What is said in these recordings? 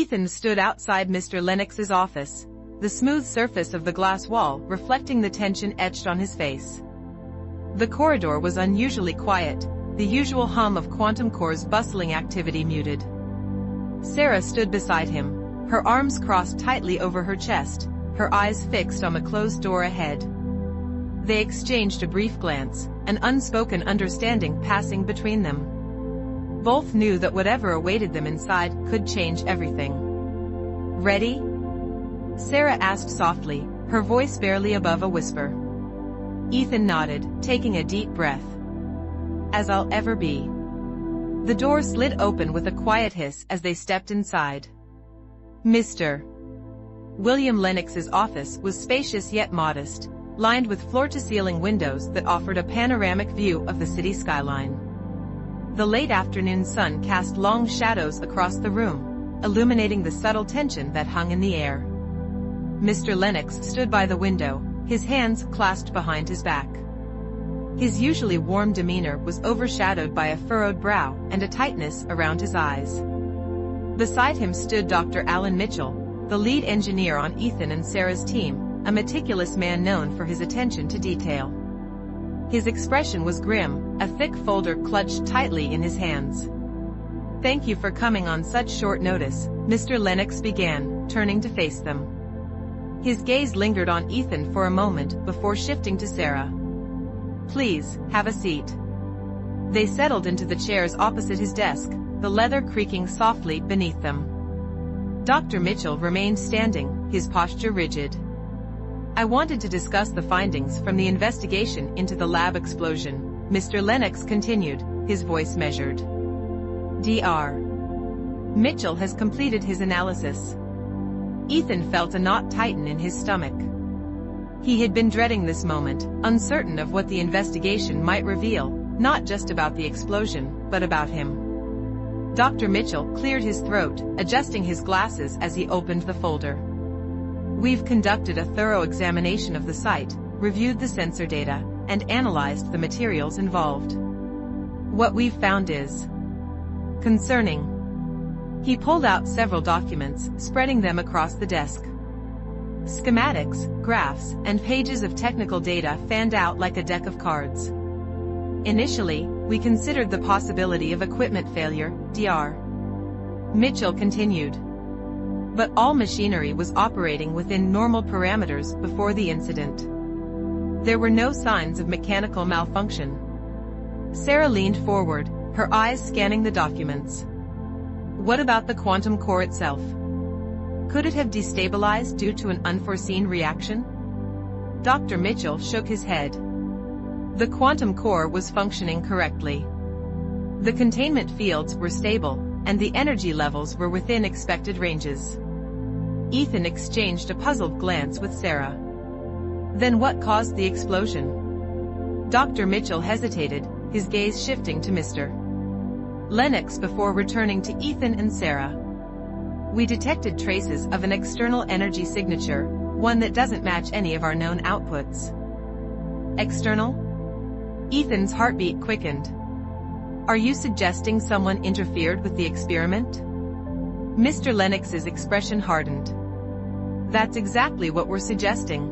Ethan stood outside Mr. Lennox's office, the smooth surface of the glass wall reflecting the tension etched on his face. The corridor was unusually quiet, the usual hum of QuantumCore's bustling activity muted. Sarah stood beside him, her arms crossed tightly over her chest, her eyes fixed on the closed door ahead. They exchanged a brief glance, an unspoken understanding passing between them. Both knew that whatever awaited them inside could change everything. "Ready?" Sarah asked softly, her voice barely above a whisper. Ethan nodded, taking a deep breath. "As I'll ever be." The door slid open with a quiet hiss as they stepped inside. Mr. William Lennox's office was spacious yet modest, lined with floor-to-ceiling windows that offered a panoramic view of the city skyline. The late afternoon sun cast long shadows across the room, illuminating the subtle tension that hung in the air. Mr. Lennox stood by the window, his hands clasped behind his back. His usually warm demeanor was overshadowed by a furrowed brow and a tightness around his eyes. Beside him stood Dr. Alan Mitchell, the lead engineer on Ethan and Sarah's team, a meticulous man known for his attention to detail. His expression was grim, a thick folder clutched tightly in his hands. "Thank you for coming on such short notice," Mr. Lennox began, turning to face them. His gaze lingered on Ethan for a moment before shifting to Sarah. "Please, have a seat." They settled into the chairs opposite his desk, the leather creaking softly beneath them. Dr. Mitchell remained standing, his posture rigid. "I wanted to discuss the findings from the investigation into the lab explosion," Mr. Lennox continued, his voice measured. Dr. Mitchell has completed his analysis. Ethan felt a knot tighten in his stomach. He had been dreading this moment, uncertain of what the investigation might reveal, not just about the explosion, but about him. Dr. Mitchell cleared his throat, adjusting his glasses as he opened the folder. "We've conducted a thorough examination of the site, reviewed the sensor data, and analyzed the materials involved. What we've found is concerning." He pulled out several documents, spreading them across the desk. Schematics, graphs, and pages of technical data fanned out like a deck of cards. "Initially, we considered the possibility of equipment failure," Dr. Mitchell continued. "But all machinery was operating within normal parameters before the incident. There were no signs of mechanical malfunction." Sarah leaned forward, her eyes scanning the documents. "What about the quantum core itself? Could it have destabilized due to an unforeseen reaction?" Dr. Mitchell shook his head. The quantum core was functioning correctly. The containment fields were stable, and the energy levels were within expected ranges. Ethan exchanged a puzzled glance with Sarah. "Then what caused the explosion?" Dr. Mitchell hesitated, his gaze shifting to Mr. Lennox before returning to Ethan and Sarah. "We detected traces of an external energy signature, one that doesn't match any of our known outputs." "External?" Ethan's heartbeat quickened. "Are you suggesting someone interfered with the experiment?" Mr. Lennox's expression hardened. "That's exactly what we're suggesting."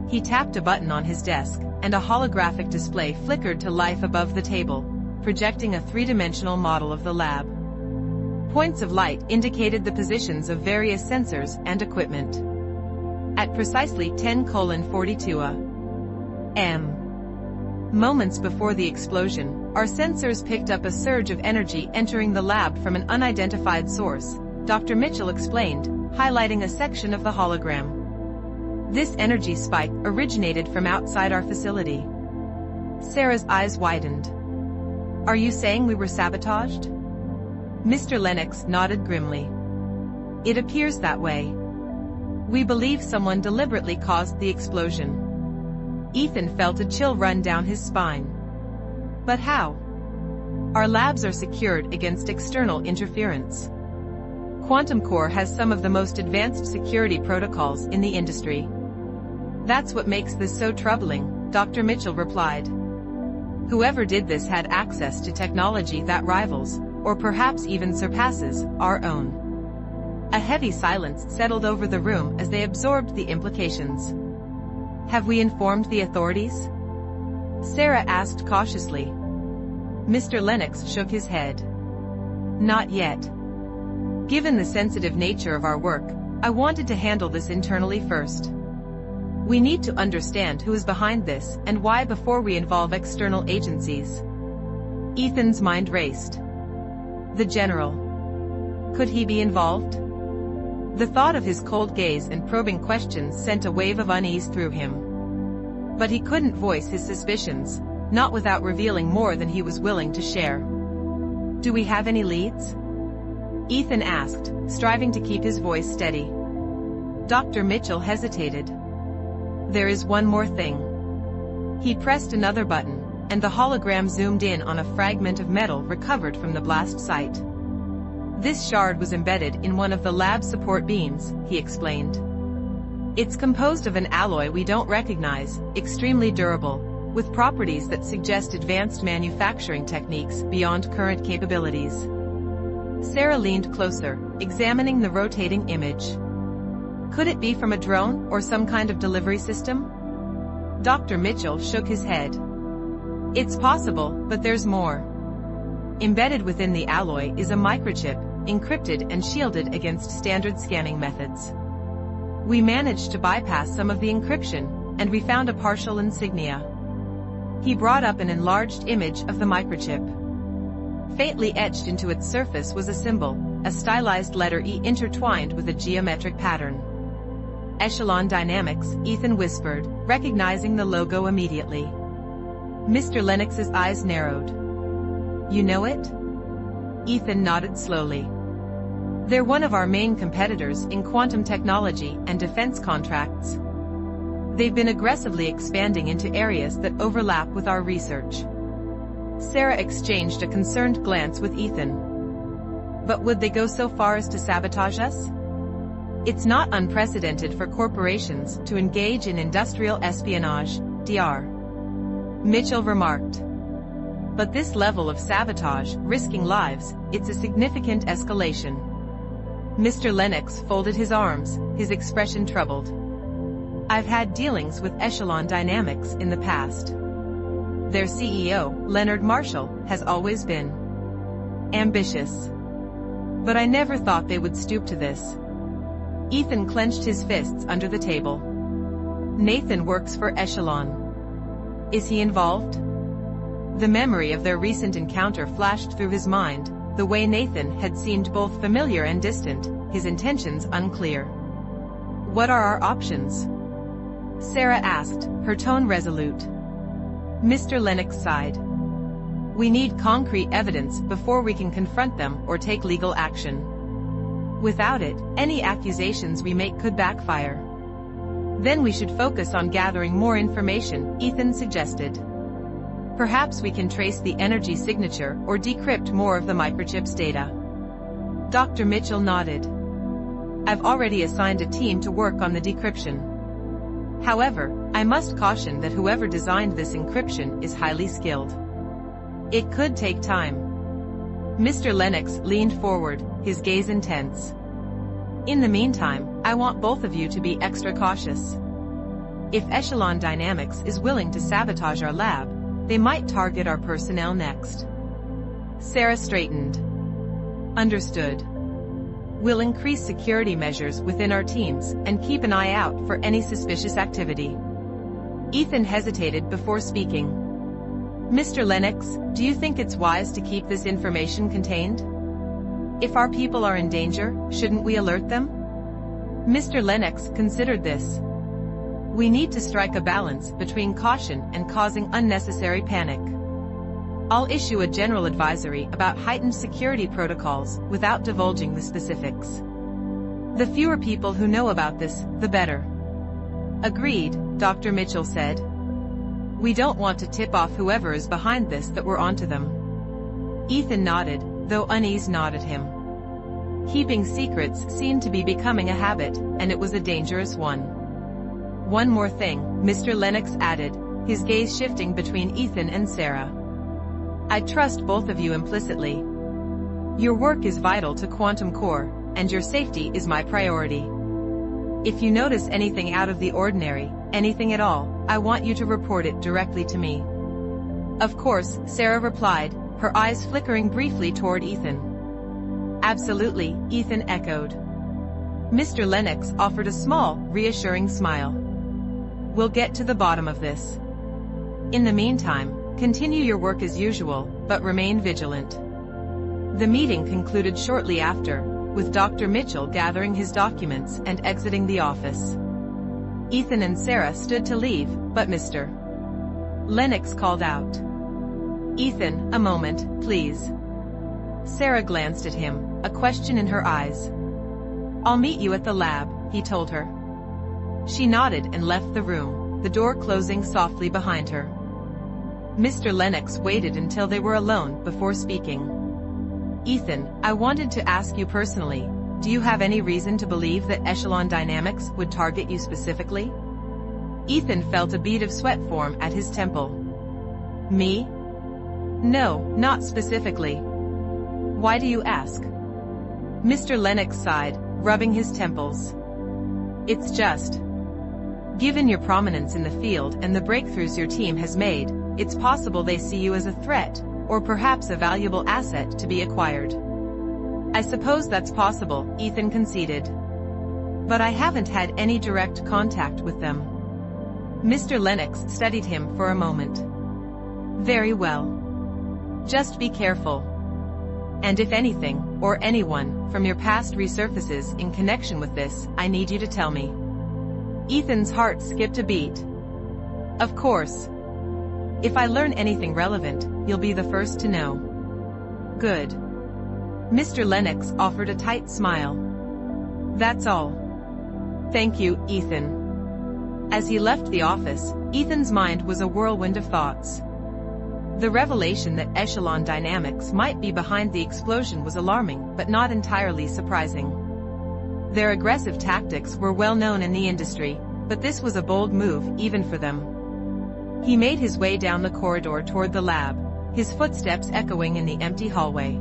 He tapped a button on his desk, and a holographic display flickered to life above the table, projecting a three-dimensional model of the lab. Points of light indicated the positions of various sensors and equipment. At precisely 10:42 a.m. moments before the explosion, our sensors picked up a surge of energy entering the lab from an unidentified source, Dr. Mitchell explained, highlighting a section of the hologram. "This energy spike originated from outside our facility." Sarah's eyes widened. "Are you saying we were sabotaged?" Mr. Lennox nodded grimly. "It appears that way. We believe someone deliberately caused the explosion." Ethan felt a chill run down his spine. "But how?" "Our labs are secured against external interference. QuantumCore has some of the most advanced security protocols in the industry." "That's what makes this so troubling," Dr. Mitchell replied. "Whoever did this had access to technology that rivals, or perhaps even surpasses, our own." A heavy silence settled over the room as they absorbed the implications. "Have we informed the authorities?" Sarah asked cautiously. Mr. Lennox shook his head. "Not yet. Given the sensitive nature of our work, I wanted to handle this internally first. We need to understand who is behind this and why before we involve external agencies." Ethan's mind raced. The general. Could he be involved? The thought of his cold gaze and probing questions sent a wave of unease through him. But he couldn't voice his suspicions, not without revealing more than he was willing to share. "Do we have any leads?" Ethan asked, striving to keep his voice steady. Dr. Mitchell hesitated. "There is one more thing." He pressed another button, and the hologram zoomed in on a fragment of metal recovered from the blast site. "This shard was embedded in one of the lab support beams," he explained. "It's composed of an alloy we don't recognize, extremely durable, with properties that suggest advanced manufacturing techniques beyond current capabilities." Sarah leaned closer, examining the rotating image. Could it be from a drone or some kind of delivery system? Dr. Mitchell shook his head. "It's possible, but there's more. Embedded within the alloy is a microchip, encrypted and shielded against standard scanning methods. We managed to bypass some of the encryption, and we found a partial insignia." He brought up an enlarged image of the microchip. Faintly etched into its surface was a symbol, a stylized letter E intertwined with a geometric pattern. "Echelon Dynamics," Ethan whispered, recognizing the logo immediately. Mr. Lennox's eyes narrowed. "You know it?" Ethan nodded slowly. "They're one of our main competitors in quantum technology and defense contracts. They've been aggressively expanding into areas that overlap with our research." Sarah exchanged a concerned glance with Ethan. "But would they go so far as to sabotage us?" "It's not unprecedented for corporations to engage in industrial espionage, Dr. Mitchell remarked. "But this level of sabotage, risking lives, it's a significant escalation." Mr. Lennox folded his arms, his expression troubled. "I've had dealings with Echelon Dynamics in the past. Their CEO, Leonard Marshall, has always been ambitious. But I never thought they would stoop to this." Ethan clenched his fists under the table. "Nathan works for Echelon. Is he involved?" The memory of their recent encounter flashed through his mind, the way Nathan had seemed both familiar and distant, his intentions unclear. "What are our options?" Sarah asked, her tone resolute. Mr. Lennox sighed. "We need concrete evidence before we can confront them or take legal action. Without it, any accusations we make could backfire." "Then we should focus on gathering more information," Ethan suggested. "Perhaps we can trace the energy signature or decrypt more of the microchip's data." Dr. Mitchell nodded. "I've already assigned a team to work on the decryption. However, I must caution that whoever designed this encryption is highly skilled. It could take time." Mr. Lennox leaned forward, his gaze intense. "In the meantime, I want both of you to be extra cautious. If Echelon Dynamics is willing to sabotage our lab, they might target our personnel next." Sarah straightened. "Understood. We'll increase security measures within our teams and keep an eye out for any suspicious activity." Ethan hesitated before speaking. "Mr. Lennox, do you think it's wise to keep this information contained? If our people are in danger, shouldn't we alert them?" Mr. Lennox considered this. "We need to strike a balance between caution and causing unnecessary panic. I'll issue a general advisory about heightened security protocols without divulging the specifics. The fewer people who know about this, the better." "Agreed," Dr. Mitchell said. "We don't want to tip off whoever is behind this that we're onto them." Ethan nodded, though unease gnawed at him. Keeping secrets seemed to be becoming a habit, and it was a dangerous one. "One more thing," Mr. Lennox added, his gaze shifting between Ethan and Sarah. "I trust both of you implicitly. Your work is vital to QuantumCore, and your safety is my priority. If you notice anything out of the ordinary, anything at all, I want you to report it directly to me." "Of course," Sarah replied, her eyes flickering briefly toward Ethan. "Absolutely," Ethan echoed. Mr. Lennox offered a small, reassuring smile. "We'll get to the bottom of this. In the meantime, continue your work as usual, but remain vigilant." The meeting concluded shortly after, with Dr. Mitchell gathering his documents and exiting the office. Ethan and Sarah stood to leave, but Mr. Lennox called out, "Ethan, a moment, please." Sarah glanced at him, a question in her eyes. "I'll meet you at the lab," he told her. She nodded and left the room, the door closing softly behind her. Mr. Lennox waited until they were alone before speaking. "Ethan, I wanted to ask you personally, do you have any reason to believe that Echelon Dynamics would target you specifically?" Ethan felt a bead of sweat form at his temple. "Me? No, not specifically. Why do you ask?" Mr. Lennox sighed, rubbing his temples. "It's just, given your prominence in the field and the breakthroughs your team has made, it's possible they see you as a threat, or perhaps a valuable asset to be acquired." "I suppose that's possible," Ethan conceded. "But I haven't had any direct contact with them." Mr. Lennox studied him for a moment. "Very well. Just be careful. And if anything, or anyone, from your past resurfaces in connection with this, I need you to tell me." Ethan's heart skipped a beat. "Of course. If I learn anything relevant, you'll be the first to know." "Good." Mr. Lennox offered a tight smile. "That's all. Thank you, Ethan." As he left the office, Ethan's mind was a whirlwind of thoughts. The revelation that Echelon Dynamics might be behind the explosion was alarming, but not entirely surprising. Their aggressive tactics were well known in the industry, but this was a bold move even for them. He made his way down the corridor toward the lab, his footsteps echoing in the empty hallway.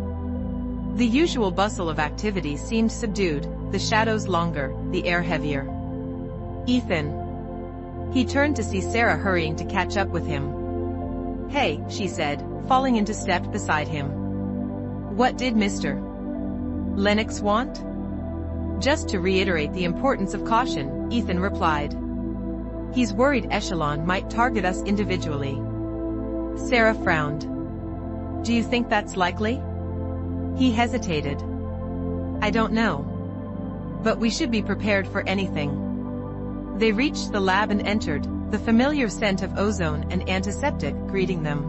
The usual bustle of activity seemed subdued, the shadows longer, the air heavier. "Ethan." He turned to see Sarah hurrying to catch up with him. "Hey," she said, falling into step beside him. "What did Mr. Lennox want?" "Just to reiterate the importance of caution," Ethan replied. "He's worried Echelon might target us individually." Sarah frowned. "Do you think that's likely?" He hesitated. "I don't know. But we should be prepared for anything." They reached the lab and entered, the familiar scent of ozone and antiseptic greeting them.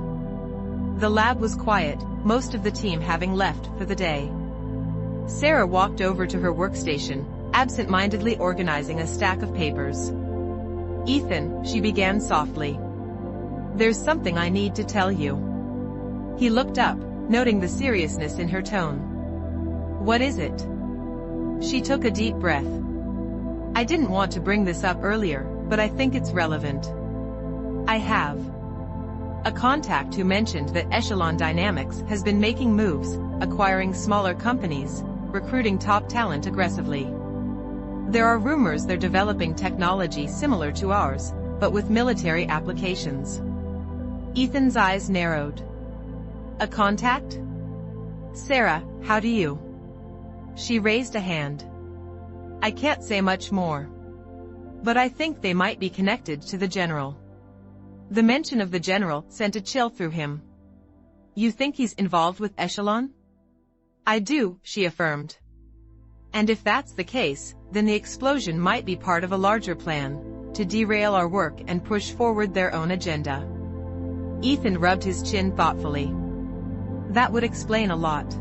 The lab was quiet, most of the team having left for the day. Sarah walked over to her workstation, absent-mindedly organizing a stack of papers. "Ethan," she began softly. "There's something I need to tell you." He looked up, noting the seriousness in her tone. "What is it?" She took a deep breath. "I didn't want to bring this up earlier, but I think it's relevant. I have a contact who mentioned that Echelon Dynamics has been making moves, acquiring smaller companies, recruiting top talent aggressively. There are rumors they're developing technology similar to ours, but with military applications." Ethan's eyes narrowed. "A contact? Sarah, how do you?" She raised a hand. "I can't say much more. But I think they might be connected to the general." The mention of the general sent a chill through him. "You think he's involved with Echelon?" "I do," she affirmed. "And if that's the case, then the explosion might be part of a larger plan, to derail our work and push forward their own agenda." Ethan rubbed his chin thoughtfully. "That would explain a lot."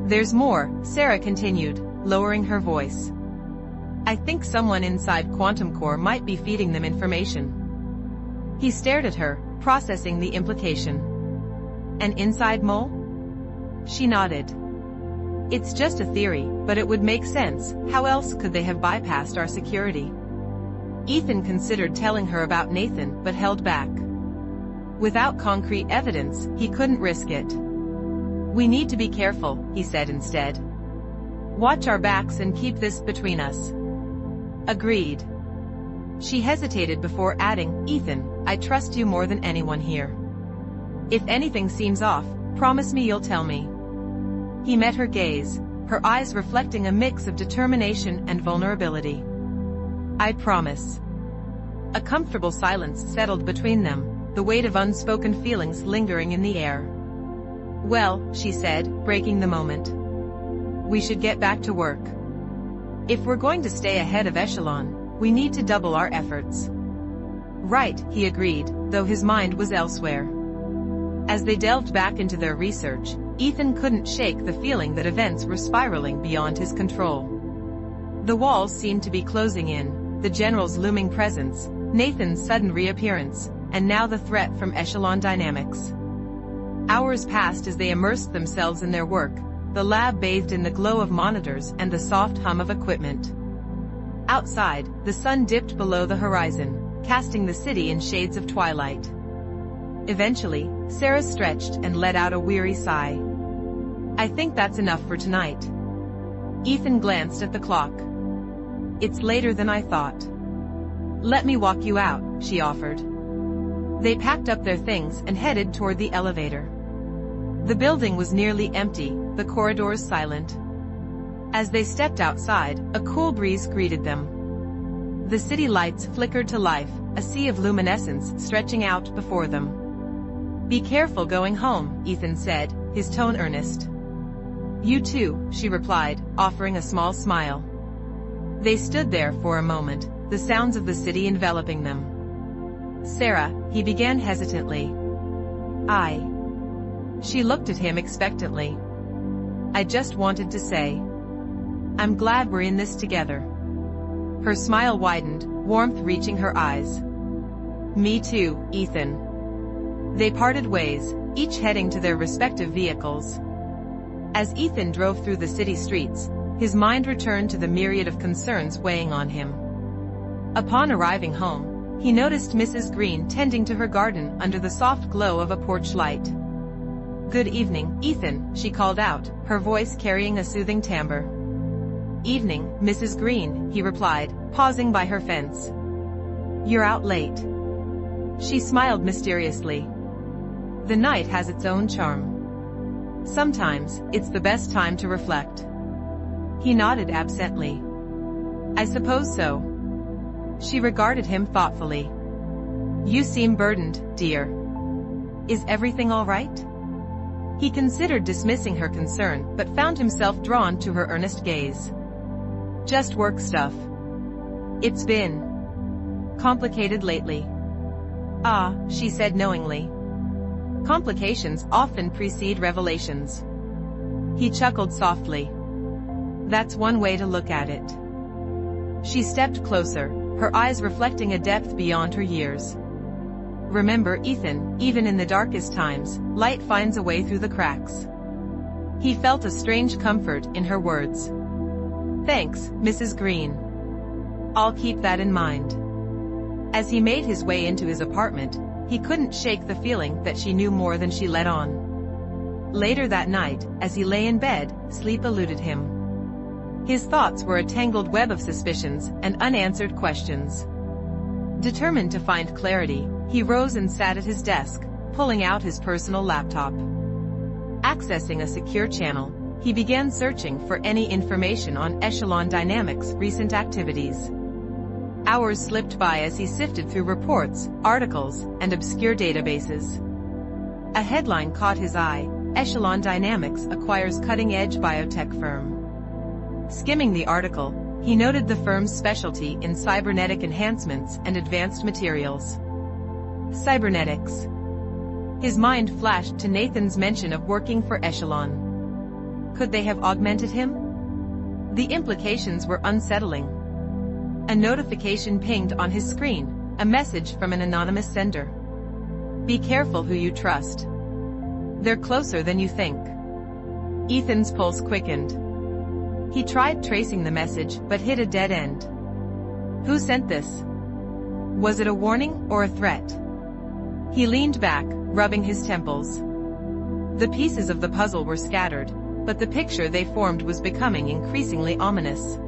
"There's more," Sarah continued, lowering her voice. "I think someone inside QuantumCore might be feeding them information." He stared at her, processing the implication. "An inside mole?" She nodded. "It's just a theory, but it would make sense. How else could they have bypassed our security?" Ethan considered telling her about Nathan, but held back. Without concrete evidence, he couldn't risk it. "We need to be careful," he said instead. Watch our backs and keep this between us. Agreed. She hesitated before adding, Ethan, I trust you more than anyone here. If anything seems off, promise me you'll tell me. He met her gaze, her eyes reflecting a mix of determination and vulnerability. I promise. A comfortable silence settled between them, the weight of unspoken feelings lingering in the air. Well, she said, breaking the moment. We should get back to work. If we're going to stay ahead of Echelon, we need to double our efforts. Right, he agreed, though his mind was elsewhere. As they delved back into their research, Ethan couldn't shake the feeling that events were spiraling beyond his control. The walls seemed to be closing in, the general's looming presence, Nathan's sudden reappearance, and now the threat from Echelon Dynamics. Hours passed as they immersed themselves in their work, the lab bathed in the glow of monitors and the soft hum of equipment. Outside, the sun dipped below the horizon, casting the city in shades of twilight. Eventually, Sarah stretched and let out a weary sigh. I think that's enough for tonight. Ethan glanced at the clock. It's later than I thought. Let me walk you out, she offered. They packed up their things and headed toward the elevator. The building was nearly empty, the corridors silent. As they stepped outside, a cool breeze greeted them. The city lights flickered to life, a sea of luminescence stretching out before them. Be careful going home, Ethan said, his tone earnest. You too, she replied, offering a small smile. They stood there for a moment, the sounds of the city enveloping them. Sarah, he began hesitantly. She looked at him expectantly. I just wanted to say. I'm glad we're in this together. Her smile widened, warmth reaching her eyes. Me too, Ethan. They parted ways, each heading to their respective vehicles. As Ethan drove through the city streets, his mind returned to the myriad of concerns weighing on him. Upon arriving home, he noticed Mrs. Green tending to her garden under the soft glow of a porch light. Good evening, Ethan, she called out, her voice carrying a soothing timbre. Evening, Mrs. Green, he replied, pausing by her fence. You're out late. She smiled mysteriously. The night has its own charm. Sometimes, it's the best time to reflect. He nodded absently. I suppose so. She regarded him thoughtfully. You seem burdened, dear. Is everything all right? He considered dismissing her concern, but found himself drawn to her earnest gaze. Just work stuff. It's been complicated lately. She said knowingly. Complications often precede revelations. He chuckled softly. That's one way to look at it. She stepped closer, her eyes reflecting a depth beyond her years. Remember, Ethan, even in the darkest times, light finds a way through the cracks. He felt a strange comfort in her words. Thanks, Mrs. Green. I'll keep that in mind. As he made his way into his apartment, he couldn't shake the feeling that she knew more than she let on. Later that night, as he lay in bed, sleep eluded him. His thoughts were a tangled web of suspicions and unanswered questions. Determined to find clarity, he rose and sat at his desk, pulling out his personal laptop. Accessing a secure channel, he began searching for any information on Echelon Dynamics' recent activities. Hours slipped by as he sifted through reports, articles, and obscure databases. A headline caught his eye: Echelon Dynamics acquires cutting-edge biotech firm. Skimming the article, he noted the firm's specialty in cybernetic enhancements and advanced materials. Cybernetics. His mind flashed to Nathan's mention of working for Echelon. Could they have augmented him? The implications were unsettling. A notification pinged on his screen, a message from an anonymous sender. Be careful who you trust. They're closer than you think. Ethan's pulse quickened. He tried tracing the message but hit a dead end. Who sent this? Was it a warning or a threat? He leaned back, rubbing his temples. The pieces of the puzzle were scattered, but the picture they formed was becoming increasingly ominous.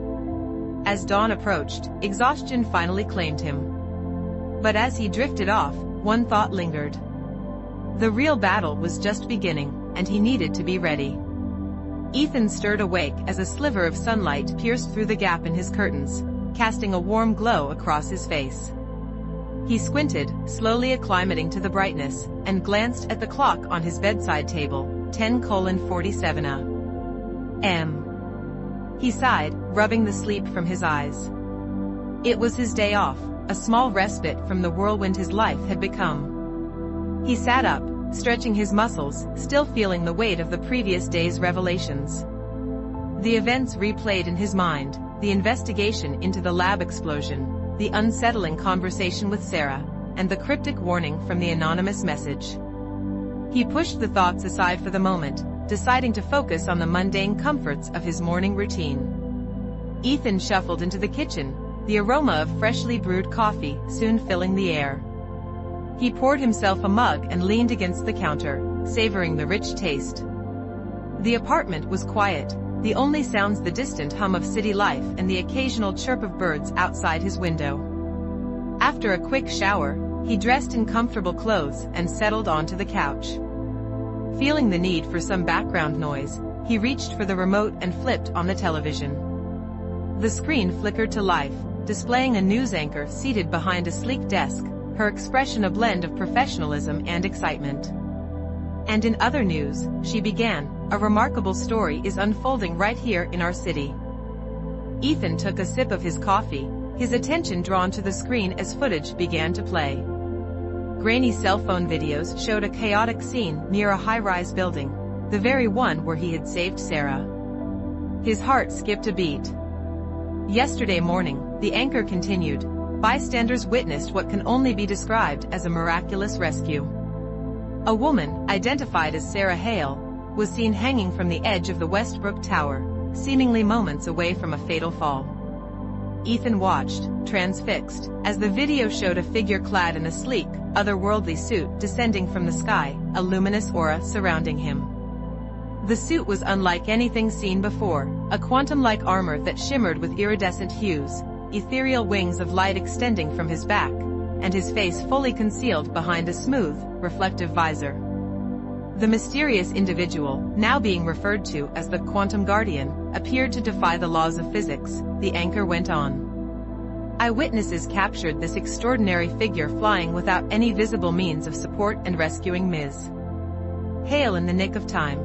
As dawn approached, exhaustion finally claimed him. But as he drifted off, one thought lingered. The real battle was just beginning, and he needed to be ready. Ethan stirred awake as a sliver of sunlight pierced through the gap in his curtains, casting a warm glow across his face. He squinted, slowly acclimating to the brightness, and glanced at the clock on his bedside table, 10:47 a.m. He sighed, rubbing the sleep from his eyes. It was his day off, a small respite from the whirlwind his life had become. He sat up, stretching his muscles, still feeling the weight of the previous day's revelations. The events replayed in his mind, the investigation into the lab explosion, the unsettling conversation with Sarah, and the cryptic warning from the anonymous message. He pushed the thoughts aside for the moment, deciding to focus on the mundane comforts of his morning routine. Ethan shuffled into the kitchen, the aroma of freshly brewed coffee soon filling the air. He poured himself a mug and leaned against the counter, savoring the rich taste. The apartment was quiet, the only sounds the distant hum of city life and the occasional chirp of birds outside his window. After a quick shower, he dressed in comfortable clothes and settled onto the couch. Feeling the need for some background noise, he reached for the remote and flipped on the television. The screen flickered to life, displaying a news anchor seated behind a sleek desk, her expression a blend of professionalism and excitement. And in other news, she began, a remarkable story is unfolding right here in our city. Ethan took a sip of his coffee, his attention drawn to the screen as footage began to play. Grainy cell phone videos showed a chaotic scene near a high-rise building, the very one where he had saved Sarah. His heart skipped a beat. Yesterday morning, the anchor continued, bystanders witnessed what can only be described as a miraculous rescue. A woman, identified as Sarah Hale, was seen hanging from the edge of the Westbrook Tower, seemingly moments away from a fatal fall. Ethan watched, transfixed, as the video showed a figure clad in a sleek, otherworldly suit descending from the sky, a luminous aura surrounding him. The suit was unlike anything seen before, a quantum-like armor that shimmered with iridescent hues, ethereal wings of light extending from his back, and his face fully concealed behind a smooth, reflective visor. The mysterious individual, now being referred to as the Quantum Guardian, appeared to defy the laws of physics, the anchor went on. Eyewitnesses captured this extraordinary figure flying without any visible means of support and rescuing Ms. Hale in the nick of time.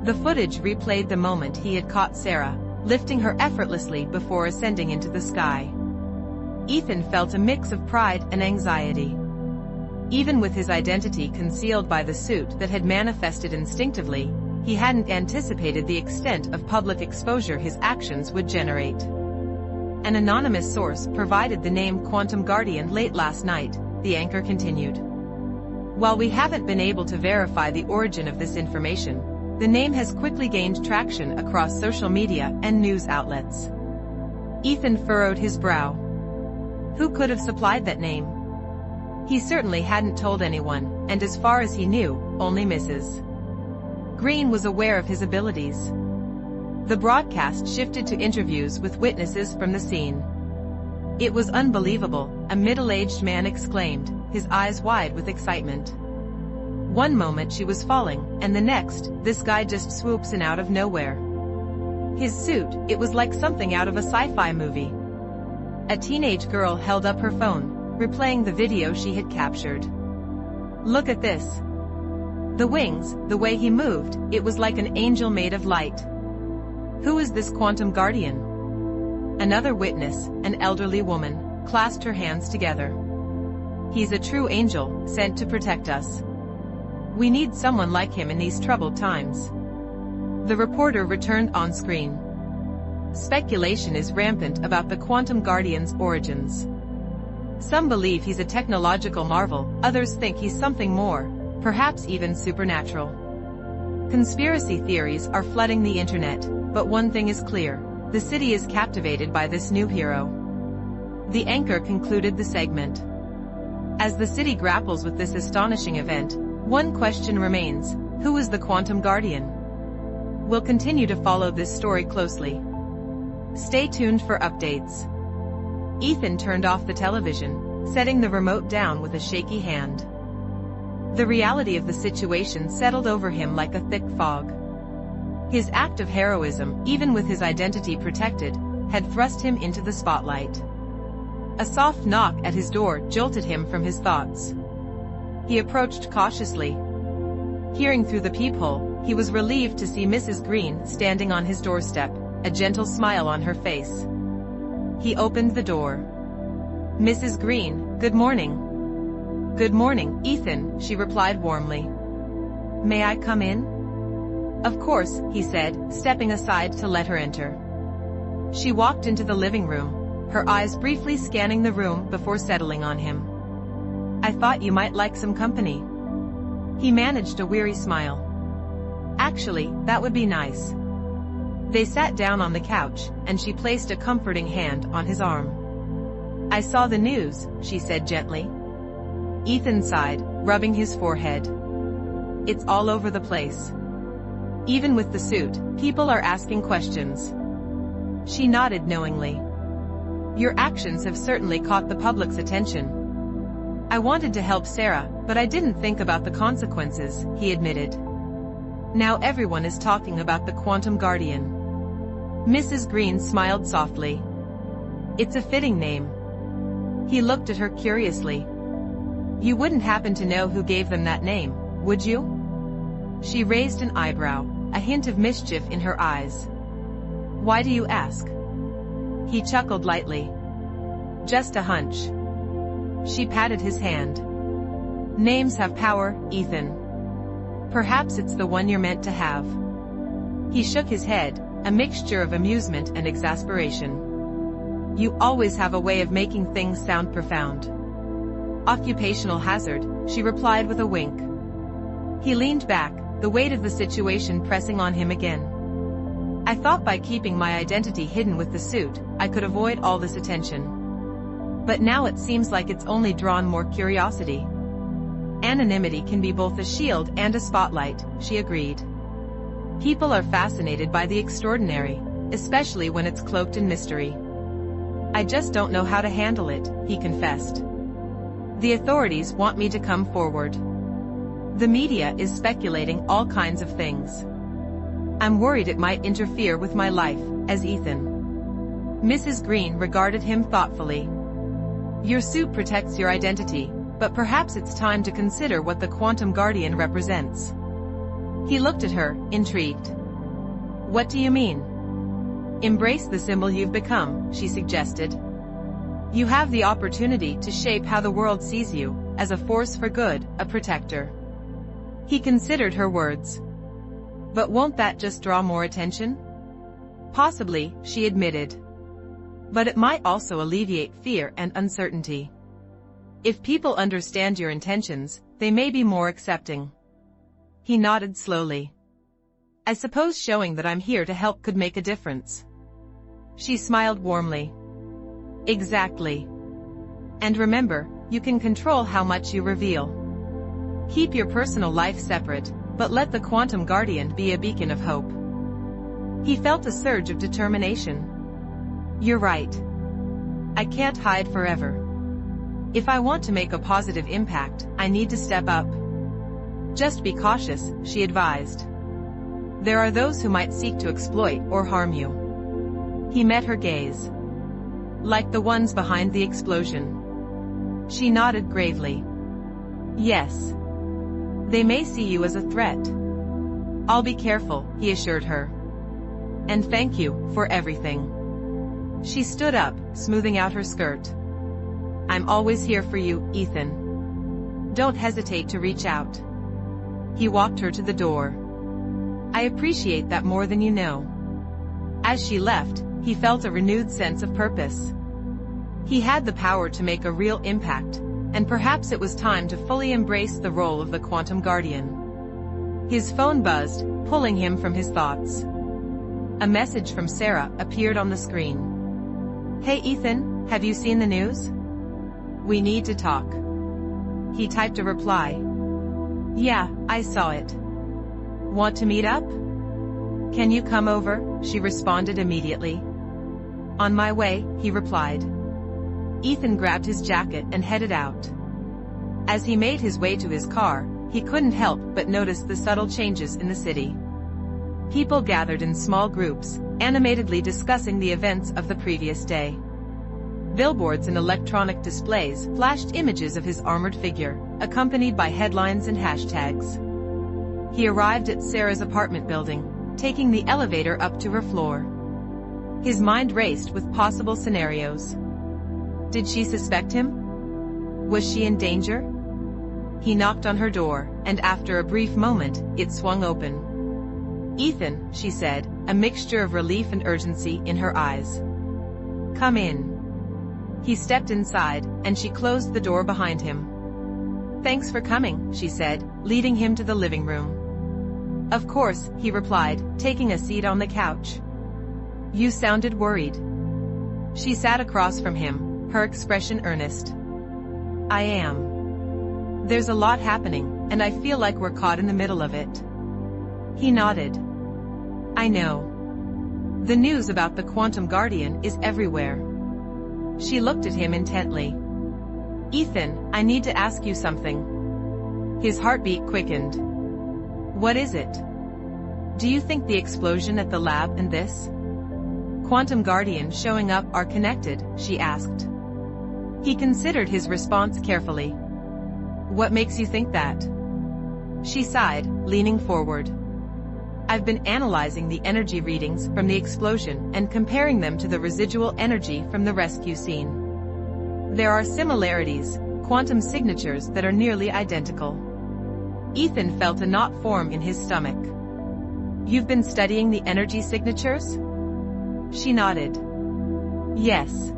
The footage replayed the moment he had caught Sarah, lifting her effortlessly before ascending into the sky. Ethan felt a mix of pride and anxiety. Even with his identity concealed by the suit that had manifested instinctively, he hadn't anticipated the extent of public exposure his actions would generate. An anonymous source provided the name Quantum Guardian late last night, the anchor continued. While we haven't been able to verify the origin of this information, the name has quickly gained traction across social media and news outlets. Ethan furrowed his brow. Who could have supplied that name? He certainly hadn't told anyone, and as far as he knew, only Mrs. Green was aware of his abilities. The broadcast shifted to interviews with witnesses from the scene. It was unbelievable, a middle-aged man exclaimed, his eyes wide with excitement. One moment she was falling, and the next, this guy just swoops in out of nowhere. His suit, it was like something out of a sci-fi movie. A teenage girl held up her phone, replaying the video she had captured. Look at this. The wings, the way he moved, it was like an angel made of light. Who is this Quantum Guardian? Another witness, an elderly woman, clasped her hands together. He's a true angel, sent to protect us. We need someone like him in these troubled times. The reporter returned on screen. Speculation is rampant about the Quantum Guardian's origins. Some believe he's a technological marvel, others think he's something more, perhaps even supernatural. Conspiracy theories are flooding the internet, but one thing is clear, the city is captivated by this new hero. The anchor concluded the segment. As the city grapples with this astonishing event, one question remains: who is the Quantum Guardian? We'll continue to follow this story closely. Stay tuned for updates. Ethan turned off the television, setting the remote down with a shaky hand. The reality of the situation settled over him like a thick fog. His act of heroism, even with his identity protected, had thrust him into the spotlight. A soft knock at his door jolted him from his thoughts. He approached cautiously. Peering through the peephole, he was relieved to see Mrs. Green standing on his doorstep, a gentle smile on her face. He opened the door. "Mrs. Green, good morning." "Good morning, Ethan," she replied warmly. "May I come in?" "Of course," he said, stepping aside to let her enter. She walked into the living room, her eyes briefly scanning the room before settling on him. "I thought you might like some company." He managed a weary smile. "Actually, that would be nice." They sat down on the couch, and she placed a comforting hand on his arm. "I saw the news," she said gently. Ethan sighed, rubbing his forehead. "It's all over the place. Even with the suit, people are asking questions." She nodded knowingly. "Your actions have certainly caught the public's attention." "I wanted to help Sarah, but I didn't think about the consequences," he admitted. "Now everyone is talking about the Quantum Guardian." Mrs. Green smiled softly. "It's a fitting name." He looked at her curiously. "You wouldn't happen to know who gave them that name, would you?" She raised an eyebrow, a hint of mischief in her eyes. "Why do you ask?" He chuckled lightly. "Just a hunch." She patted his hand. "Names have power, Ethan. Perhaps it's the one you're meant to have." He shook his head, a mixture of amusement and exasperation. "You always have a way of making things sound profound." "Occupational hazard," she replied with a wink. He leaned back, the weight of the situation pressing on him again. "I thought by keeping my identity hidden with the suit, I could avoid all this attention. But now it seems like it's only drawn more curiosity." "Anonymity can be both a shield and a spotlight," she agreed. "People are fascinated by the extraordinary, especially when it's cloaked in mystery." "I just don't know how to handle it," he confessed. "The authorities want me to come forward. The media is speculating all kinds of things. I'm worried it might interfere with my life, as Ethan." Mrs. Green regarded him thoughtfully. "Your suit protects your identity, but perhaps it's time to consider what the Quantum Guardian represents." He looked at her, intrigued. "What do you mean?" "Embrace the symbol you've become," she suggested. "You have the opportunity to shape how the world sees you, as a force for good, a protector." He considered her words. "But won't that just draw more attention?" "Possibly," she admitted. "But it might also alleviate fear and uncertainty. If people understand your intentions, they may be more accepting." He nodded slowly. "I suppose showing that I'm here to help could make a difference." She smiled warmly. "Exactly. And remember, you can control how much you reveal. Keep your personal life separate, but let the Quantum Guardian be a beacon of hope." He felt a surge of determination. "You're right. I can't hide forever. If I want to make a positive impact, I need to step up." "Just be cautious," she advised. "There are those who might seek to exploit or harm you." He met her gaze. "Like the ones behind the explosion?" She nodded gravely. "Yes. They may see you as a threat." "I'll be careful," he assured her. "And thank you for everything." She stood up, smoothing out her skirt. "I'm always here for you, Ethan. Don't hesitate to reach out." He walked her to the door. "I appreciate that more than you know." As she left, he felt a renewed sense of purpose. He had the power to make a real impact, and perhaps it was time to fully embrace the role of the Quantum Guardian. His phone buzzed, pulling him from his thoughts. A message from Sarah appeared on the screen. "Hey Ethan, have you seen the news? We need to talk." He typed a reply. "Yeah, I saw it. Want to meet up?" "Can you come over?" she responded immediately. "On my way," he replied. Ethan grabbed his jacket and headed out. As he made his way to his car, he couldn't help but notice the subtle changes in the city. People gathered in small groups, animatedly discussing the events of the previous day. Billboards and electronic displays flashed images of his armored figure, accompanied by headlines and hashtags. He arrived at Sarah's apartment building, taking the elevator up to her floor. His mind raced with possible scenarios. Did she suspect him? Was she in danger? He knocked on her door, and after a brief moment, it swung open. "Ethan," she said, a mixture of relief and urgency in her eyes. "Come in." He stepped inside, and she closed the door behind him. "Thanks for coming," she said, leading him to the living room. "Of course," he replied, taking a seat on the couch. "You sounded worried." She sat across from him, her expression earnest. "I am. There's a lot happening, and I feel like we're caught in the middle of it." He nodded. "I know. The news about the Quantum Guardian is everywhere." She looked at him intently. "Ethan, I need to ask you something." His heartbeat quickened. "What is it? Do you think the explosion at the lab and this Quantum Guardian showing up are connected?" she asked. He considered his response carefully. "What makes you think that?" She sighed, leaning forward. "I've been analyzing the energy readings from the explosion and comparing them to the residual energy from the rescue scene. There are similarities, quantum signatures that are nearly identical." Ethan felt a knot form in his stomach. "You've been studying the energy signatures?" She nodded. "Yes.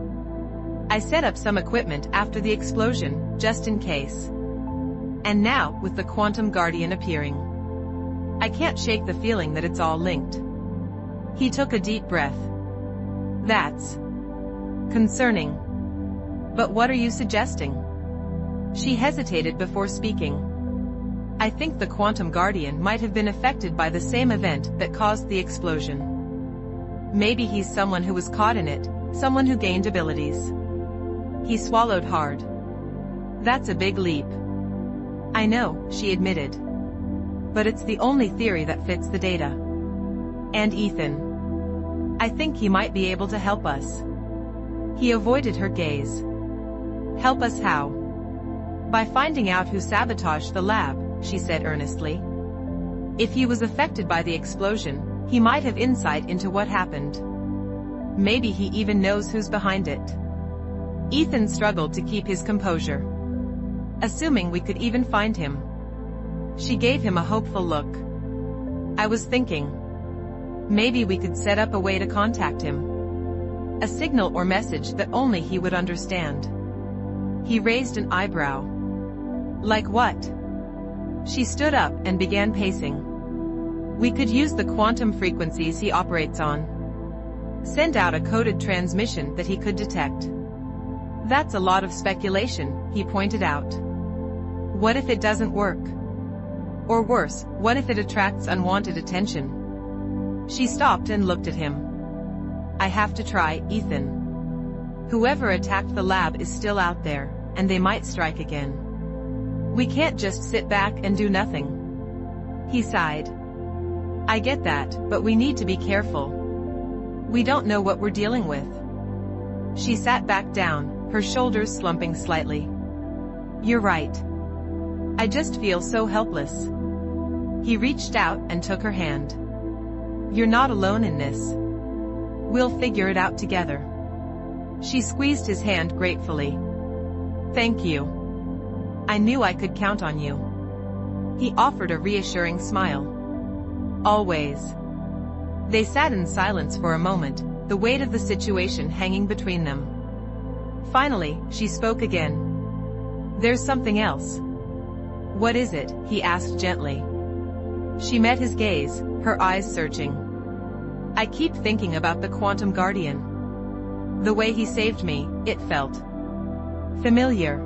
I set up some equipment after the explosion, just in case. And now, with the Quantum Guardian appearing, I can't shake the feeling that it's all linked." He took a deep breath. "That's concerning. But what are you suggesting?" She hesitated before speaking. "I think the Quantum Guardian might have been affected by the same event that caused the explosion. Maybe he's someone who was caught in it, someone who gained abilities." He swallowed hard. "That's a big leap." "I know," she admitted. "But it's the only theory that fits the data. And Ethan, I think he might be able to help us." He avoided her gaze. "Help us how?" "By finding out who sabotaged the lab," she said earnestly. "If he was affected by the explosion, he might have insight into what happened. Maybe he even knows who's behind it." Ethan struggled to keep his composure. "Assuming we could even find him." She gave him a hopeful look. "I was thinking, maybe we could set up a way to contact him. A signal or message that only he would understand." He raised an eyebrow. "Like what?" She stood up and began pacing. "We could use the quantum frequencies he operates on. Send out a coded transmission that he could detect." "That's a lot of speculation," he pointed out. "What if it doesn't work? Or worse, what if it attracts unwanted attention?" She stopped and looked at him. "I have to try, Ethan. Whoever attacked the lab is still out there, and they might strike again. We can't just sit back and do nothing." He sighed. "I get that, but we need to be careful. We don't know what we're dealing with." She sat back down, her shoulders slumping slightly. "You're right. I just feel so helpless." He reached out and took her hand. "You're not alone in this. We'll figure it out together." She squeezed his hand gratefully. "Thank you. I knew I could count on you." He offered a reassuring smile. "Always." They sat in silence for a moment, the weight of the situation hanging between them. Finally, she spoke again. "There's something else." "What is it?" he asked gently. She met his gaze, her eyes searching. "I keep thinking about the Quantum Guardian. The way he saved me, it felt familiar."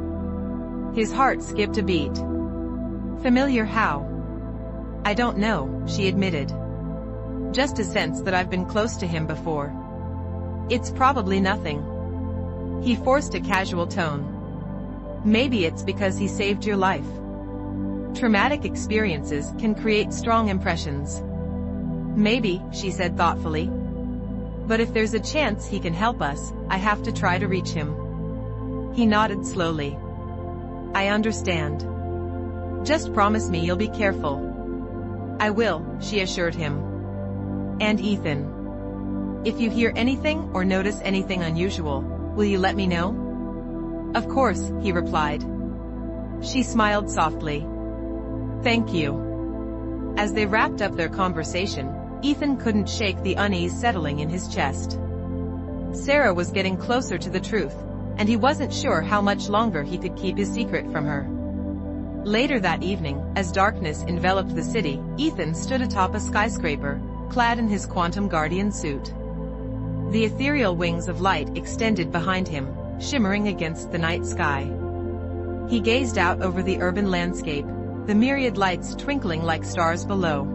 His heart skipped a beat. "Familiar how?" "I don't know," she admitted. just a sense that I've been close to him before. It's probably nothing. He forced a casual tone. Maybe it's because he saved your life. Traumatic experiences can create strong impressions. Maybe, she said thoughtfully. But if there's a chance he can help us, I have to try to reach him. He nodded slowly. I understand. Just promise me you'll be careful. I will, she assured him. And Ethan. If you hear anything or notice anything unusual, will you let me know? Of course, he replied. She smiled softly. Thank you. As they wrapped up their conversation, Ethan couldn't shake the unease settling in his chest. Sarah was getting closer to the truth, and he wasn't sure how much longer he could keep his secret from her. Later that evening, as darkness enveloped the city, Ethan stood atop a skyscraper, clad in his Quantum Guardian suit. The ethereal wings of light extended behind him, shimmering against the night sky. He gazed out over the urban landscape, the myriad lights twinkling like stars below.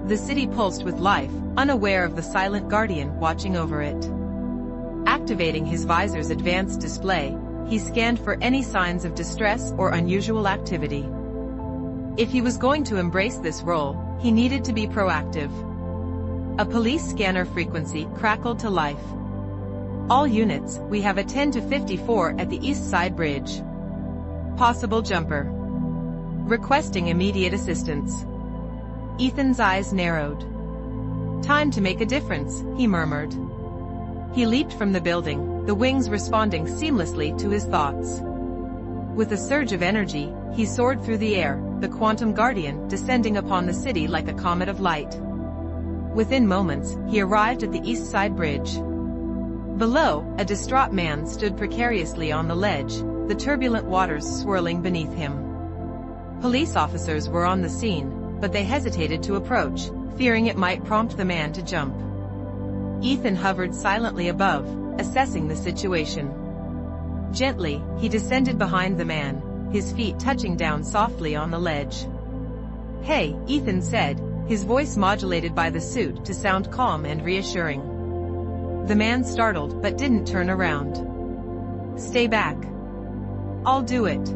The city pulsed with life, unaware of the silent guardian watching over it. Activating his visor's advanced display, he scanned for any signs of distress or unusual activity. If he was going to embrace this role, he needed to be proactive. A police scanner frequency crackled to life. All units, we have a 10 to 54 at the East Side Bridge. Possible jumper. Requesting immediate assistance. Ethan's eyes narrowed. Time to make a difference, he murmured. He leaped from the building, the wings responding seamlessly to his thoughts. With a surge of energy, he soared through the air, the Quantum Guardian descending upon the city like a comet of light. Within moments, he arrived at the East Side Bridge. Below, a distraught man stood precariously on the ledge, the turbulent waters swirling beneath him. Police officers were on the scene, but they hesitated to approach, fearing it might prompt the man to jump. Ethan hovered silently above, assessing the situation. Gently, he descended behind the man, his feet touching down softly on the ledge. Hey, Ethan said, his voice modulated by the suit to sound calm and reassuring. The man startled but didn't turn around. Stay back. I'll do it.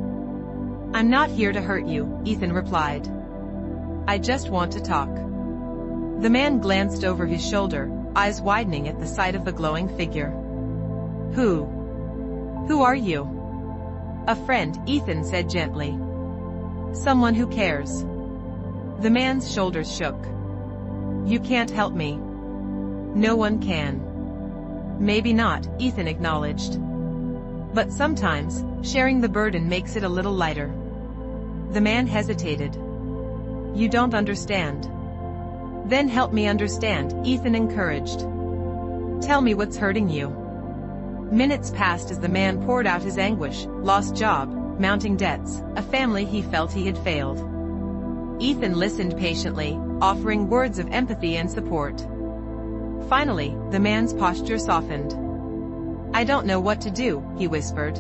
I'm not here to hurt you, Ethan replied. I just want to talk. The man glanced over his shoulder, eyes widening at the sight of the glowing figure. Who are you? A friend, Ethan said gently. Someone who cares. The man's shoulders shook. You can't help me. No one can. Maybe not, Ethan acknowledged. But sometimes, sharing the burden makes it a little lighter. The man hesitated. You don't understand. Then help me understand, Ethan encouraged. Tell me what's hurting you. Minutes passed as the man poured out his anguish, lost job, mounting debts, a family he felt he had failed. Ethan listened patiently, offering words of empathy and support. Finally, the man's posture softened. I don't know what to do, he whispered.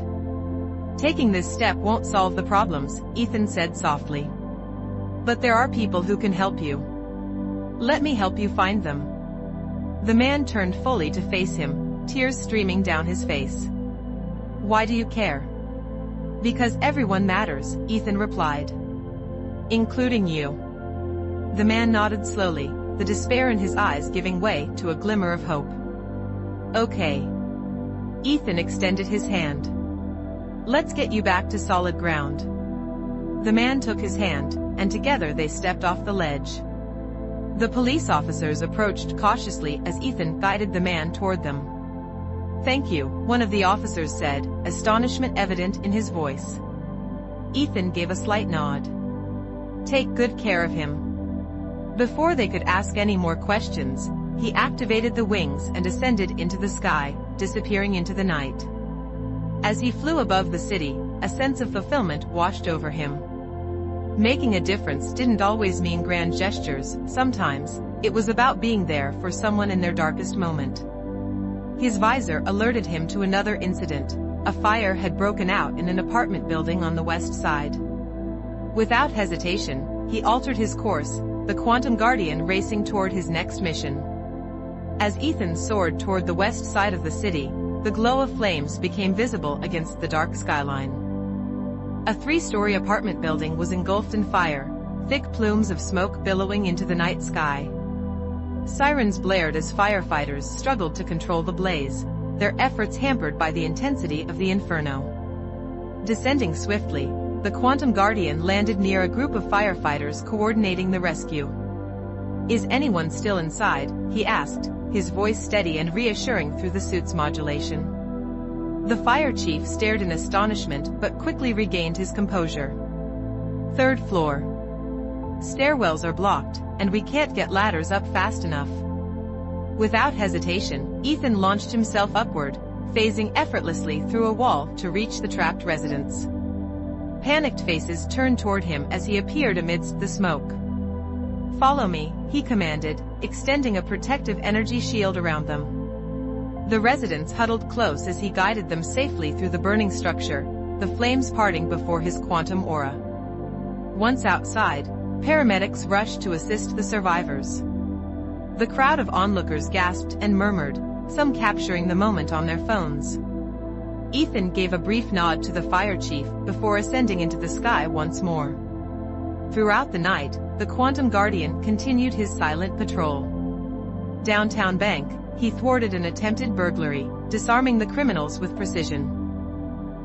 Taking this step won't solve the problems, Ethan said softly. But there are people who can help you. Let me help you find them. The man turned fully to face him, tears streaming down his face. Why do you care? Because everyone matters, Ethan replied. Including you. The man nodded slowly, the despair in his eyes giving way to a glimmer of hope. Okay. Ethan extended his hand. Let's get you back to solid ground. The man took his hand, and together they stepped off the ledge. The police officers approached cautiously as Ethan guided the man toward them. Thank you, one of the officers said, astonishment evident in his voice. Ethan gave a slight nod. Take good care of him. Before they could ask any more questions, he activated the wings and ascended into the sky, disappearing into the night. As he flew above the city, a sense of fulfillment washed over him. Making a difference didn't always mean grand gestures, sometimes, it was about being there for someone in their darkest moment. His visor alerted him to another incident. A fire had broken out in an apartment building on the west side. Without hesitation, he altered his course, the Quantum Guardian racing toward his next mission. As Ethan soared toward the west side of the city, the glow of flames became visible against the dark skyline. A 3-story apartment building was engulfed in fire, thick plumes of smoke billowing into the night sky. Sirens blared as firefighters struggled to control the blaze, their efforts hampered by the intensity of the inferno. Descending swiftly, the Quantum Guardian landed near a group of firefighters coordinating the rescue. "Is anyone still inside?" he asked, his voice steady and reassuring through the suit's modulation. The fire chief stared in astonishment but quickly regained his composure. "Third floor. Stairwells are blocked, and we can't get ladders up fast enough." Without hesitation, Ethan launched himself upward, phasing effortlessly through a wall to reach the trapped residents. Panicked faces turned toward him as he appeared amidst the smoke. "Follow me," he commanded, extending a protective energy shield around them. The residents huddled close as he guided them safely through the burning structure, the flames parting before his quantum aura. Once outside, paramedics rushed to assist the survivors. The crowd of onlookers gasped and murmured, some capturing the moment on their phones. Ethan gave a brief nod to the fire chief before ascending into the sky once more. Throughout the night, the Quantum Guardian continued his silent patrol. Downtown Bank, he thwarted an attempted burglary, disarming the criminals with precision.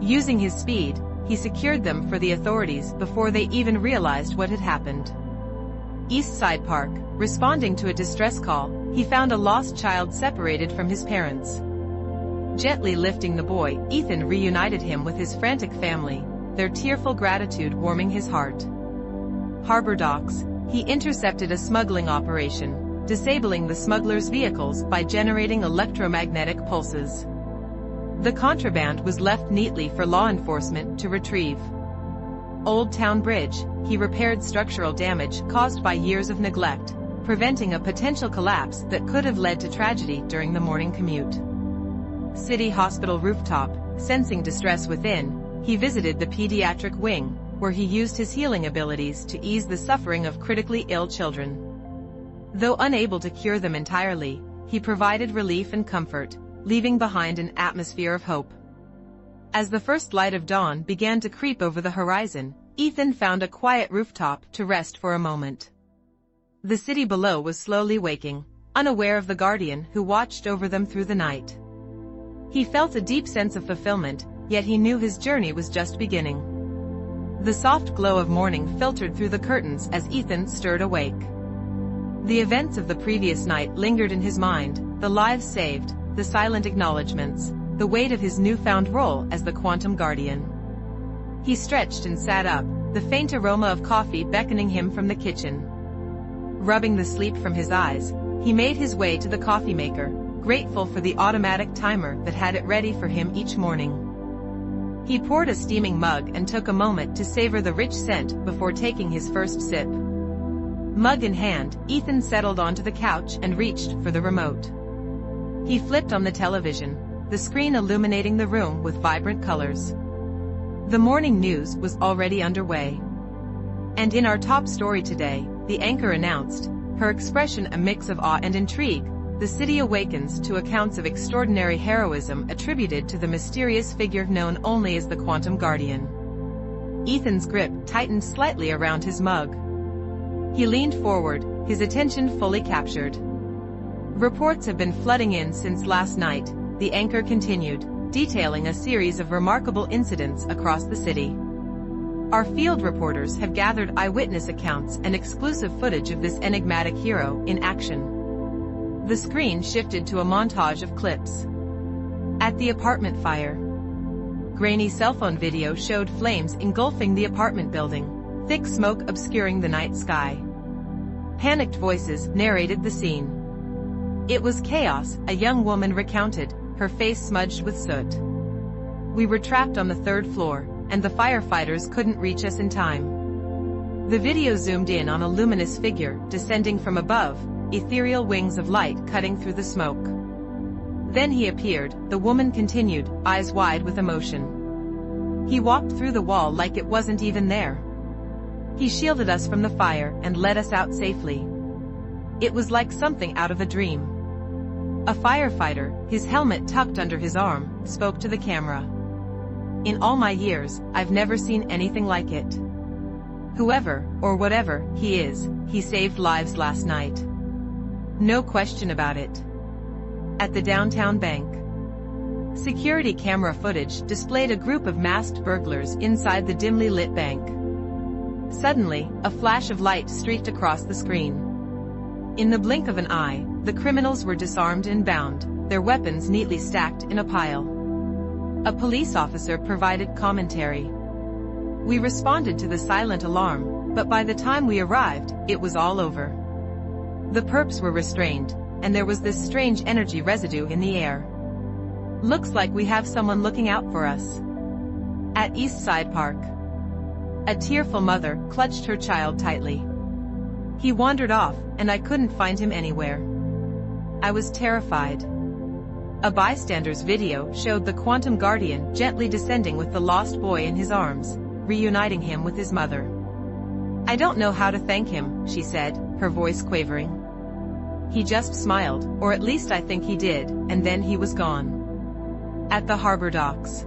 Using his speed, he secured them for the authorities before they even realized what had happened. East Side Park, responding to a distress call, he found a lost child separated from his parents. Gently lifting the boy, Ethan reunited him with his frantic family, their tearful gratitude warming his heart. Harbor docks, he intercepted a smuggling operation, disabling the smugglers' vehicles by generating electromagnetic pulses. The contraband was left neatly for law enforcement to retrieve. Old Town Bridge, he repaired structural damage caused by years of neglect, preventing a potential collapse that could have led to tragedy during the morning commute. City Hospital rooftop, sensing distress within, he visited the pediatric wing, where he used his healing abilities to ease the suffering of critically ill children. Though unable to cure them entirely, he provided relief and comfort, leaving behind an atmosphere of hope. As the first light of dawn began to creep over the horizon, Ethan found a quiet rooftop to rest for a moment. The city below was slowly waking, unaware of the guardian who watched over them through the night. He felt a deep sense of fulfillment, yet he knew his journey was just beginning. The soft glow of morning filtered through the curtains as Ethan stirred awake. The events of the previous night lingered in his mind, the lives saved, the silent acknowledgments, the weight of his newfound role as the Quantum Guardian. He stretched and sat up, the faint aroma of coffee beckoning him from the kitchen. Rubbing the sleep from his eyes, he made his way to the coffee maker, grateful for the automatic timer that had it ready for him each morning. He poured a steaming mug and took a moment to savor the rich scent before taking his first sip. Mug in hand, Ethan settled onto the couch and reached for the remote. He flipped on the television, the screen illuminating the room with vibrant colors. The morning news was already underway. And in our top story today, the anchor announced, her expression a mix of awe and intrigue, the city awakens to accounts of extraordinary heroism attributed to the mysterious figure known only as the Quantum Guardian. Ethan's grip tightened slightly around his mug. He leaned forward, his attention fully captured. Reports have been flooding in since last night, the anchor continued, detailing a series of remarkable incidents across the city. Our field reporters have gathered eyewitness accounts and exclusive footage of this enigmatic hero in action. The screen shifted to a montage of clips. At the apartment fire. Grainy cell phone video showed flames engulfing the apartment building, thick smoke obscuring the night sky. Panicked voices narrated the scene. It was chaos, a young woman recounted, her face smudged with soot. We were trapped on the 3rd floor, and the firefighters couldn't reach us in time. The video zoomed in on a luminous figure descending from above, ethereal wings of light cutting through the smoke. Then he appeared, the woman continued, eyes wide with emotion. He walked through the wall like it wasn't even there. He shielded us from the fire and led us out safely. It was like something out of a dream. A firefighter, his helmet tucked under his arm, spoke to the camera. In all my years, I've never seen anything like it. Whoever, or whatever, he is, he saved lives last night. No question about it. At the downtown bank, security camera footage displayed a group of masked burglars inside the dimly lit bank. Suddenly, a flash of light streaked across the screen. In the blink of an eye, the criminals were disarmed and bound, their weapons neatly stacked in a pile. A police officer provided commentary. We responded to the silent alarm, but by the time we arrived, it was all over. The perps were restrained, and there was this strange energy residue in the air. Looks like we have someone looking out for us. At East Side Park, a tearful mother clutched her child tightly. He wandered off, and I couldn't find him anywhere. I was terrified. A bystander's video showed the Quantum Guardian gently descending with the lost boy in his arms, reuniting him with his mother. I don't know how to thank him, she said, her voice quavering. He just smiled, or at least I think he did, and then he was gone. At the harbor docks,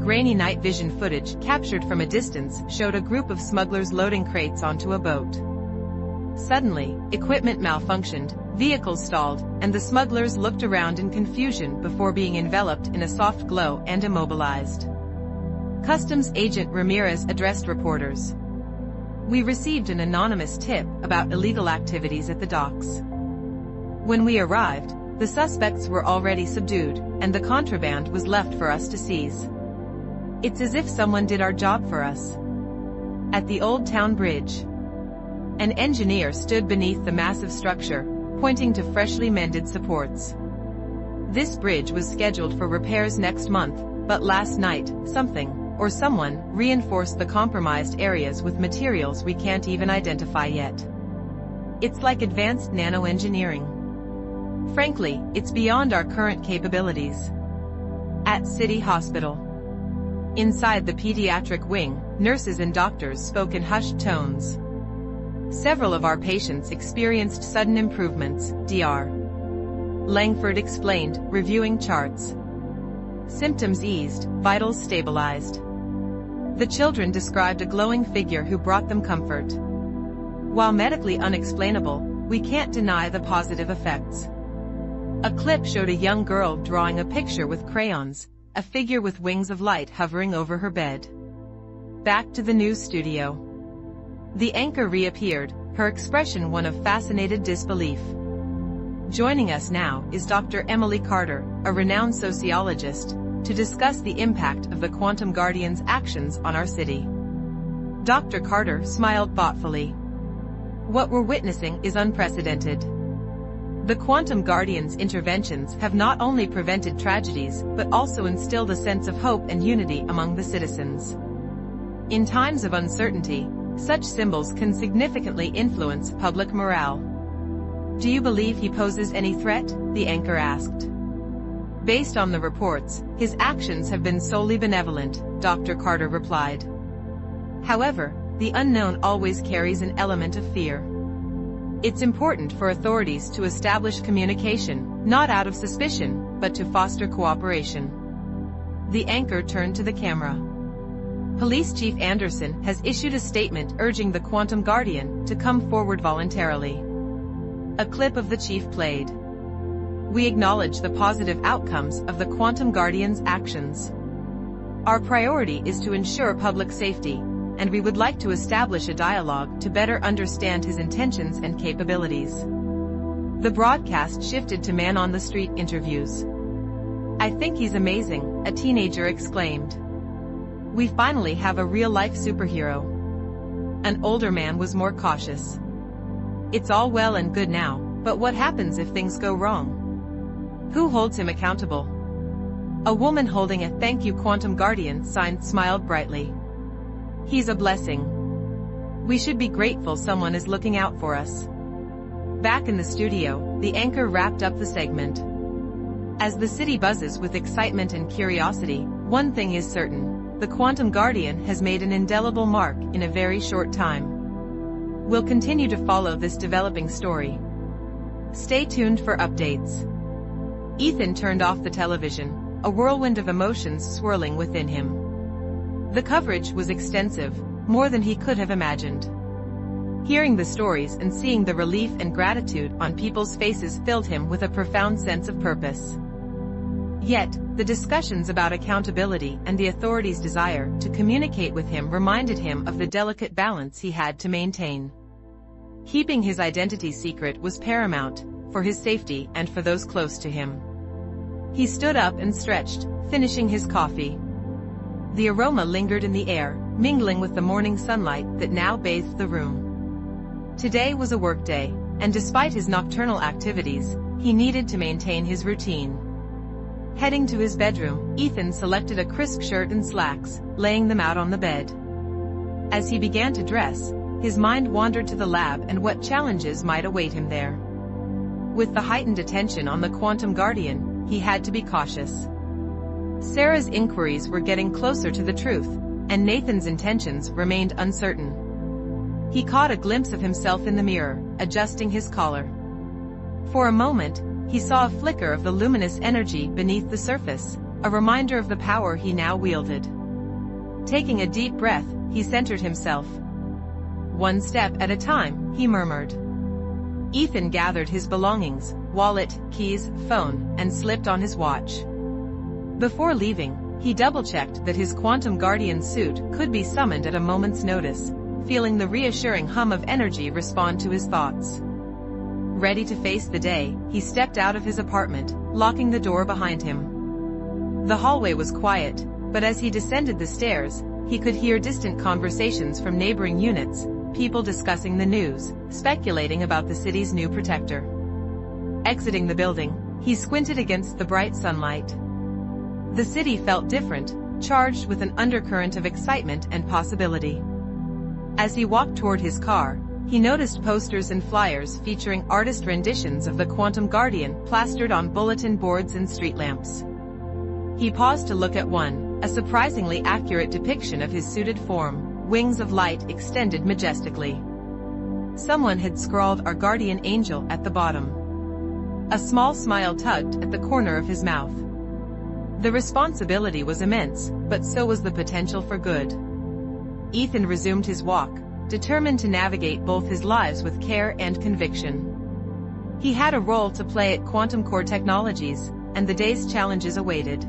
grainy night vision footage captured from a distance showed a group of smugglers loading crates onto a boat. Suddenly, equipment malfunctioned, vehicles stalled, and the smugglers looked around in confusion before being enveloped in a soft glow and immobilized. Customs Agent Ramirez addressed reporters. We received an anonymous tip about illegal activities at the docks. When we arrived, the suspects were already subdued, and the contraband was left for us to seize. It's as if someone did our job for us. At the Old Town Bridge, an engineer stood beneath the massive structure, pointing to freshly mended supports. This bridge was scheduled for repairs next month, but last night, something, or someone, reinforced the compromised areas with materials we can't even identify yet. It's like advanced nano-engineering. Frankly, it's beyond our current capabilities. At City Hospital, inside the pediatric wing, nurses and doctors spoke in hushed tones. Several of our patients experienced sudden improvements, Dr. Langford explained, reviewing charts. Symptoms eased, vitals stabilized. The children described a glowing figure who brought them comfort. While medically unexplainable, we can't deny the positive effects. A clip showed a young girl drawing a picture with crayons, a figure with wings of light hovering over her bed. Back to the news studio. The anchor reappeared, her expression one of fascinated disbelief. Joining us now is Dr. Emily Carter, a renowned sociologist, to discuss the impact of the Quantum Guardian's actions on our city. Dr. Carter smiled thoughtfully. What we're witnessing is unprecedented. The Quantum Guardian's interventions have not only prevented tragedies, but also instilled a sense of hope and unity among the citizens. In times of uncertainty, such symbols can significantly influence public morale. Do you believe he poses any threat? The anchor asked. Based on the reports, his actions have been solely benevolent, Dr. Carter replied. However, the unknown always carries an element of fear. It's important for authorities to establish communication, not out of suspicion, but to foster cooperation. The anchor turned to the camera. Police Chief Anderson has issued a statement urging the Quantum Guardian to come forward voluntarily. A clip of the chief played. We acknowledge the positive outcomes of the Quantum Guardian's actions. Our priority is to ensure public safety, and we would like to establish a dialogue to better understand his intentions and capabilities. The broadcast shifted to man-on-the-street interviews. I think he's amazing, a teenager exclaimed. We finally have a real-life superhero. An older man was more cautious. It's all well and good now, but what happens if things go wrong? Who holds him accountable? A woman holding a "Thank you Quantum Guardian" sign smiled brightly. He's a blessing. We should be grateful someone is looking out for us. Back in the studio, the anchor wrapped up the segment. As the city buzzes with excitement and curiosity, one thing is certain. the Quantum Guardian has made an indelible mark in a very short time. We'll continue to follow this developing story. Stay tuned for updates. Ethan turned off the television, a whirlwind of emotions swirling within him. The coverage was extensive, more than he could have imagined. Hearing the stories and seeing the relief and gratitude on people's faces filled him with a profound sense of purpose. Yet, the discussions about accountability and the authorities' desire to communicate with him reminded him of the delicate balance he had to maintain. Keeping his identity secret was paramount, for his safety and for those close to him. He stood up and stretched, finishing his coffee. The aroma lingered in the air, mingling with the morning sunlight that now bathed the room. Today was a work day, and despite his nocturnal activities, he needed to maintain his routine. Heading to his bedroom, Ethan selected a crisp shirt and slacks, laying them out on the bed. As he began to dress, his mind wandered to the lab and what challenges might await him there. With the heightened attention on the Quantum Guardian, he had to be cautious. Sarah's inquiries were getting closer to the truth, and Nathan's intentions remained uncertain. He caught a glimpse of himself in the mirror, adjusting his collar. For a moment, he saw a flicker of the luminous energy beneath the surface, a reminder of the power he now wielded. Taking a deep breath, he centered himself. "One step at a time," he murmured. Ethan gathered his belongings, wallet, keys, phone, and slipped on his watch. Before leaving, he double-checked that his Quantum Guardian suit could be summoned at a moment's notice, feeling the reassuring hum of energy respond to his thoughts. Ready to face the day, he stepped out of his apartment, locking the door behind him. The hallway was quiet, but as he descended the stairs, he could hear distant conversations from neighboring units, people discussing the news, speculating about the city's new protector. Exiting the building, he squinted against the bright sunlight. The city felt different, charged with an undercurrent of excitement and possibility. As he walked toward his car, he noticed posters and flyers featuring artist renditions of the Quantum Guardian plastered on bulletin boards and street lamps. He paused to look at one, a surprisingly accurate depiction of his suited form, wings of light extended majestically. Someone had scrawled "Our Guardian Angel" at the bottom. A small smile tugged at the corner of his mouth. The responsibility was immense, but so was the potential for good. Ethan resumed his walk, determined to navigate both his lives with care and conviction. He had a role to play at QuantumCore Technologies, and the day's challenges awaited.